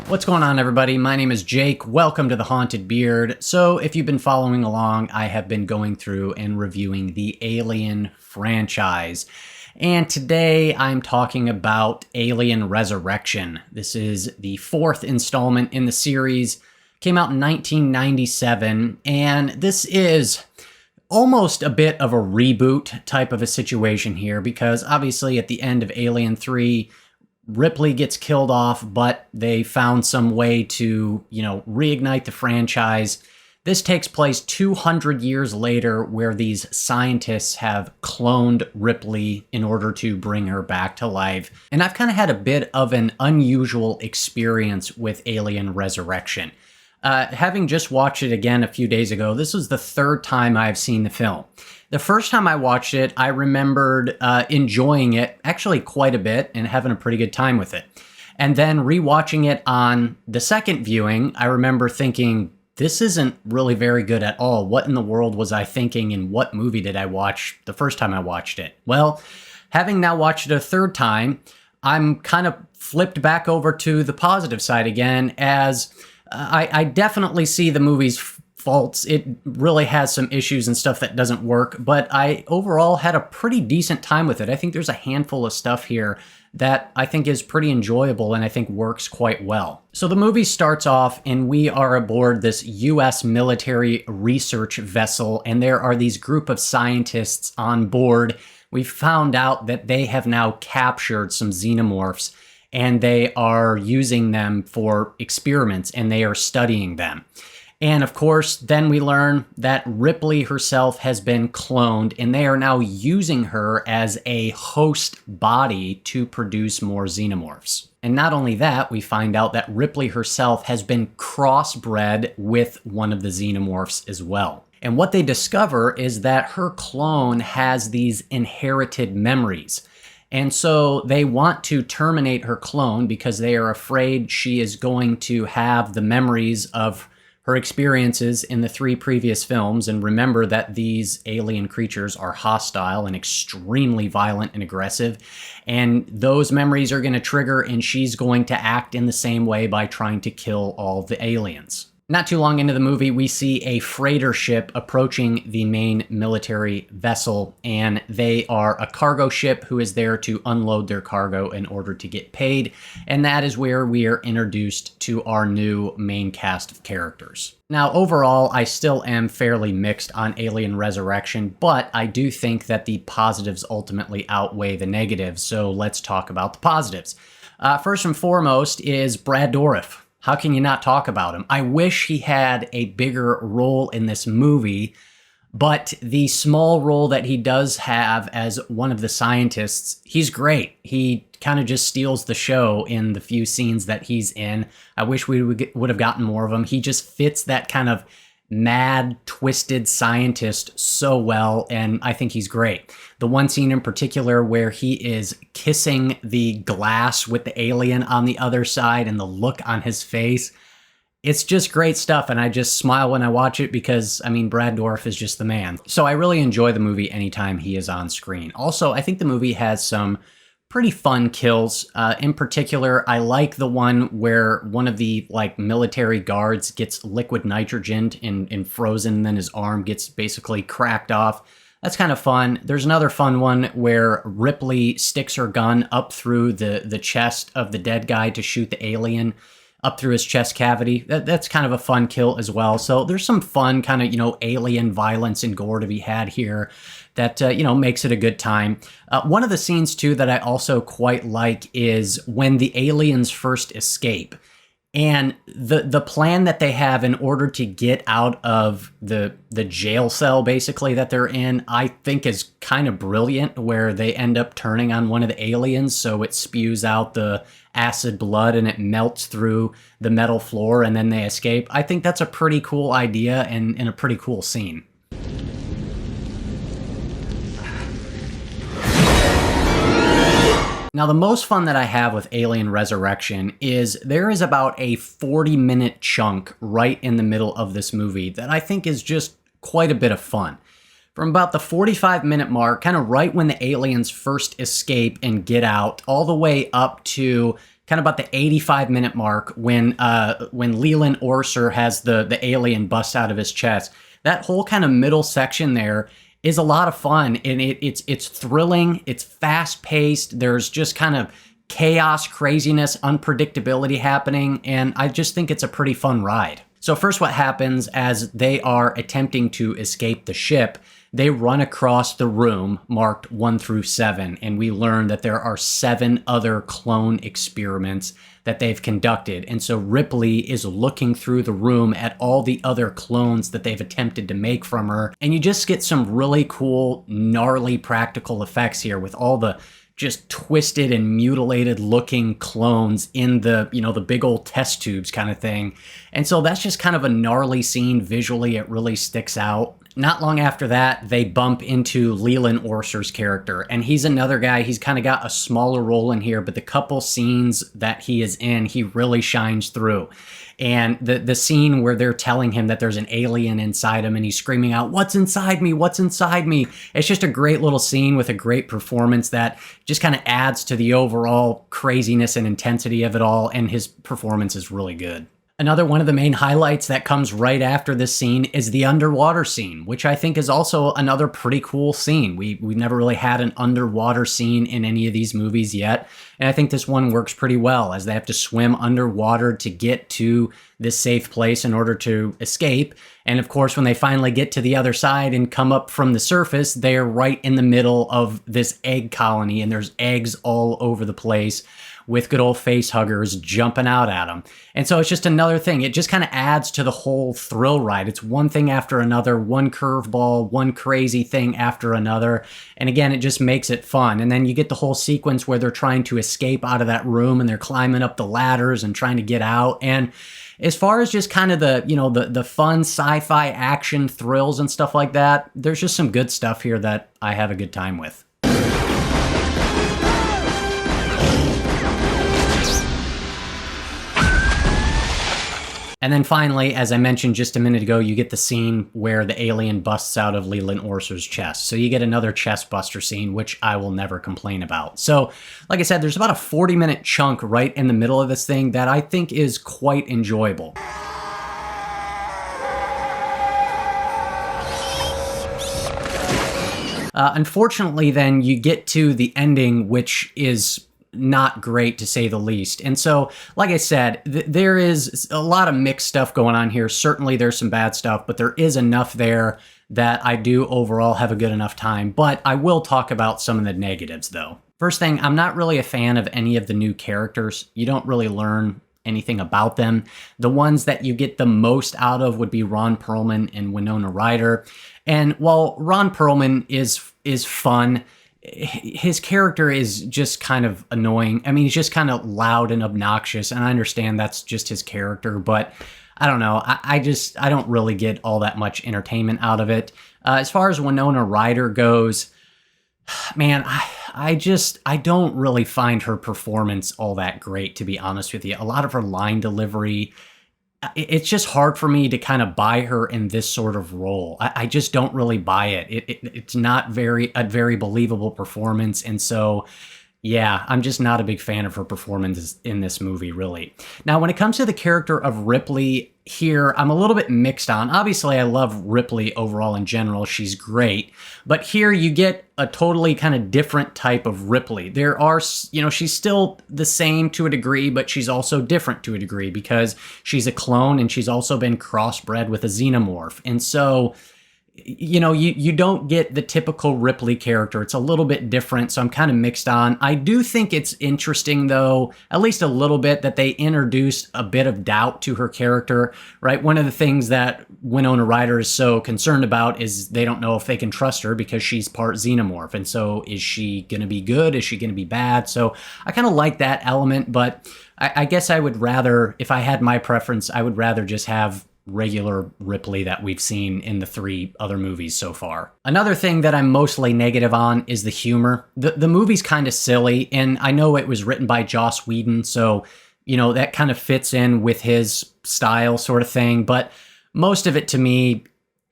What's going on, everybody? My name is Jake. Welcome to The Haunted Beard. So if you've been following along, I have been going through and reviewing the Alien franchise. And today I'm talking about Alien Resurrection. This is the fourth installment in the series. Came out in 1997, and this is almost a bit of a reboot type of a situation here, because obviously at the end of Alien 3, Ripley gets killed off, but they found some way to, reignite the franchise. This takes place 200 years later, where these scientists have cloned Ripley in order to bring her back to life. And I've kind of had a bit of an unusual experience with Alien Resurrection. Having just watched it again a few days ago, this was the third time I've seen the film. The first time I watched it, I remembered enjoying it actually quite a bit and having a pretty good time with it. And then rewatching it on the second viewing, I remember thinking, this isn't really very good at all. What in the world was I thinking, and what movie did I watch the first time I watched it? Well, having now watched it a third time, I'm kind of flipped back over to the positive side again, as I definitely see the movie's faults. It really has some issues and stuff that doesn't work, but I overall had a pretty decent time with it. I think there's a handful of stuff here that I think is pretty enjoyable and I think works quite well. So the movie starts off and we are aboard this US military research vessel, and there are these group of scientists on board. We found out that they have now captured some xenomorphs, and they are using them for experiments, and they are studying them. And of course, then we learn that Ripley herself has been cloned, and they are now using her as a host body to produce more xenomorphs. And not only that, we find out that Ripley herself has been crossbred with one of the xenomorphs as well. And what they discover is that her clone has these inherited memories. And so they want to terminate her clone because they are afraid she is going to have the memories of her experiences in the three previous films. And remember that these alien creatures are hostile and extremely violent and aggressive. And those memories are going to trigger, and she's going to act in the same way by trying to kill all the aliens. Not too long into the movie, we see a freighter ship approaching the main military vessel, and they are a cargo ship who is there to unload their cargo in order to get paid, and that is where we are introduced to our new main cast of characters. Now, overall, I still am fairly mixed on Alien Resurrection, but I do think that the positives ultimately outweigh the negatives, so let's talk about the positives. First and foremost is Brad Dourif. How can you not talk about him? I wish he had a bigger role in this movie, but the small role that he does have as one of the scientists, he's great. He kind of just steals the show in the few scenes that he's in. I wish we would have gotten more of him. He just fits that kind of mad, twisted scientist so well, and I think he's great. The one scene in particular where he is kissing the glass with the alien on the other side and the look on his face, it's just great stuff, and I just smile when I watch it because, Brad Dourif is just the man. So I really enjoy the movie anytime he is on screen. Also, I think the movie has some pretty fun kills. In particular, I like the one where one of the military guards gets liquid nitrogen and frozen, and then his arm gets basically cracked off. That's kind of fun. There's another fun one where Ripley sticks her gun up through the chest of the dead guy to shoot the alien up through his chest cavity. That's kind of a fun kill as well. So there's some fun kind of, alien violence and gore to be had here that, makes it a good time. One of the scenes, too, that I also quite like is when the aliens first escape. And the plan that they have in order to get out of the jail cell, basically, that they're in, I think is kind of brilliant, where they end up turning on one of the aliens, so it spews out the acid blood and it melts through the metal floor, and then they escape. I think that's a pretty cool idea and a pretty cool scene. Now, the most fun that I have with Alien Resurrection is there is about a 40-minute chunk right in the middle of this movie that I think is just quite a bit of fun. From about the 45-minute mark, kind of right when the aliens first escape and get out, all the way up to kind of about the 85-minute mark when Leland Orser has the alien bust out of his chest. That whole kind of middle section there is a lot of fun, and it's thrilling, it's fast-paced, there's just kind of chaos, craziness, unpredictability happening, and I just think it's a pretty fun ride. So first, what happens as they are attempting to escape the ship, they run across the room marked 1 through 7, and we learn that there are 7 other clone experiments that they've conducted. And so Ripley is looking through the room at all the other clones that they've attempted to make from her. And you just get some really cool, gnarly practical effects here with all the just twisted and mutilated looking clones in the, the big old test tubes kind of thing. And so that's just kind of a gnarly scene visually. It really sticks out. Not long after that, they bump into Leland Orser's character, and he's another guy. He's kind of got a smaller role in here, but the couple scenes that he is in, he really shines through. And the scene where they're telling him that there's an alien inside him and he's screaming out, "What's inside me? What's inside me?" It's just a great little scene with a great performance that just kind of adds to the overall craziness and intensity of it all, and his performance is really good. Another one of the main highlights that comes right after this scene is the underwater scene, which I think is also another pretty cool scene. We've never really had an underwater scene in any of these movies yet, and I think this one works pretty well as they have to swim underwater to get to this safe place in order to escape. And of course, when they finally get to the other side and come up from the surface, they're right in the middle of this egg colony, and there's eggs all over the place, with good old face huggers jumping out at them. And so it's just another thing. It just kind of adds to the whole thrill ride. It's one thing after another, one curveball, one crazy thing after another. And again, it just makes it fun. And then you get the whole sequence where they're trying to escape out of that room and they're climbing up the ladders and trying to get out. And as far as just kind of the fun sci-fi action thrills and stuff like that, there's just some good stuff here that I have a good time with. And then finally, as I mentioned just a minute ago, you get the scene where the alien busts out of Leland Orser's chest. So you get another chest buster scene, which I will never complain about. So, like I said, there's about a 40-minute chunk right in the middle of this thing that I think is quite enjoyable. Unfortunately, then, you get to the ending, which is not great to say the least. And so, like I said, there is a lot of mixed stuff going on here. Certainly there's some bad stuff, but there is enough there that I do overall have a good enough time. But I will talk about some of the negatives though. First thing, I'm not really a fan of any of the new characters. You don't really learn anything about them. The ones that you get the most out of would be Ron Perlman and Winona Ryder. And while Ron Perlman is fun, his character is just kind of annoying. I mean, he's just kind of loud and obnoxious, and I understand that's just his character, but I don't know. I don't really get all that much entertainment out of it. As far as Winona Ryder goes, man, I don't really find her performance all that great, to be honest with you. A lot of her line delivery, it's just hard for me to kind of buy her in this sort of role. I just don't really buy it. It's not a very believable performance. And so, yeah, I'm just not a big fan of her performance in this movie, really. Now, when it comes to the character of Ripley here, I'm a little bit mixed on. Obviously, I love Ripley overall in general. She's great. But here you get a totally kind of different type of Ripley. There are, she's still the same to a degree, but she's also different to a degree because she's a clone and she's also been crossbred with a xenomorph. And so, you don't get the typical Ripley character. It's a little bit different, so I'm kind of mixed on. I do think it's interesting, though, at least a little bit, that they introduced a bit of doubt to her character, right? One of the things that Winona Ryder is so concerned about is they don't know if they can trust her because she's part xenomorph. And so is she going to be good? Is she going to be bad? So I kind of like that element, but I guess I would rather, if I had my preference, I would rather just have regular Ripley that we've seen in the 3 other movies so far. Another thing that I'm mostly negative on is the humor. The movie's kind of silly, and I know it was written by Joss Whedon, so, that kind of fits in with his style sort of thing, but most of it to me,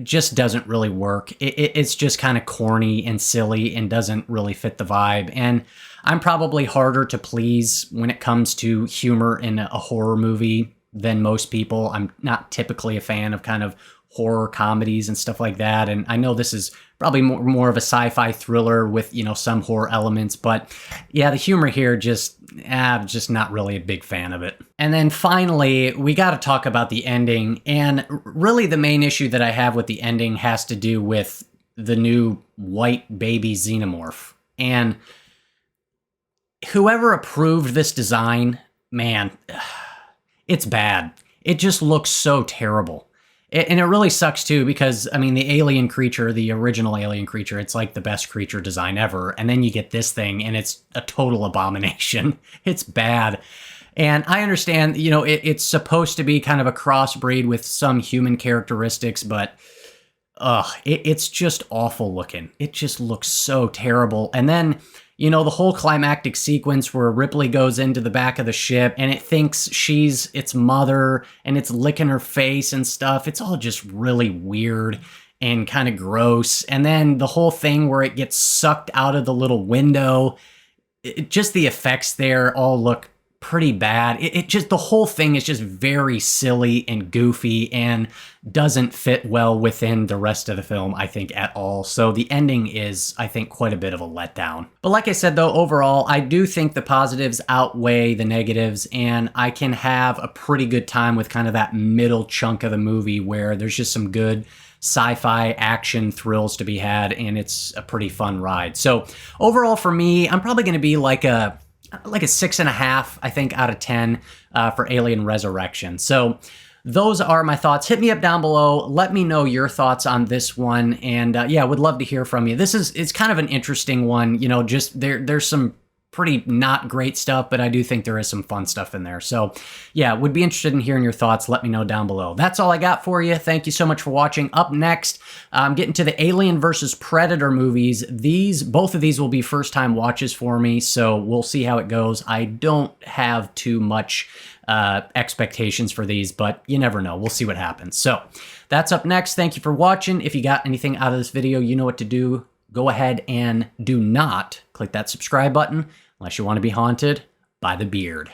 just doesn't really work. It's just kind of corny and silly and doesn't really fit the vibe. And I'm probably harder to please when it comes to humor in a horror movie than most people. I'm not typically a fan of kind of horror comedies and stuff like that. And I know this is probably more of a sci-fi thriller with, some horror elements, but yeah, the humor here I'm just not really a big fan of it. And then finally, we got to talk about the ending. And really the main issue that I have with the ending has to do with the new white baby xenomorph. And whoever approved this design, man, it's bad. It just looks so terrible. And it really sucks too, because the alien creature, the original alien creature, it's like the best creature design ever. And then you get this thing and it's a total abomination. It's bad. And I understand, it's supposed to be kind of a crossbreed with some human characteristics, but it's just awful looking. It just looks so terrible. And then, the whole climactic sequence where Ripley goes into the back of the ship and it thinks she's its mother and it's licking her face and stuff. It's all just really weird and kind of gross. And then the whole thing where it gets sucked out of the little window, just the effects there all look pretty bad. The whole thing is just very silly and goofy and doesn't fit well within the rest of the film, I think, at all. So the ending is, I think, quite a bit of a letdown. But like I said, though, overall, I do think the positives outweigh the negatives, and I can have a pretty good time with kind of that middle chunk of the movie where there's just some good sci-fi action thrills to be had, and it's a pretty fun ride. So overall, for me, I'm probably going to be like a 6.5, I think, out of 10 for Alien Resurrection. So those are my thoughts. Hit me up down below. Let me know your thoughts on this one. And would love to hear from you. It's kind of an interesting one. Just there's some pretty not great stuff, but I do think there is some fun stuff in there. So would be interested in hearing your thoughts. Let me know down below. That's all I got for you. Thank you so much for watching. Up next, I'm getting to the Alien versus Predator movies. Both of these will be first time watches for me, so we'll see how it goes. I don't have too much expectations for these, but you never know. We'll see what happens. So that's up next. Thank you for watching. If you got anything out of this video, you know what to do. Go ahead and do not click that subscribe button unless you want to be haunted by the beard.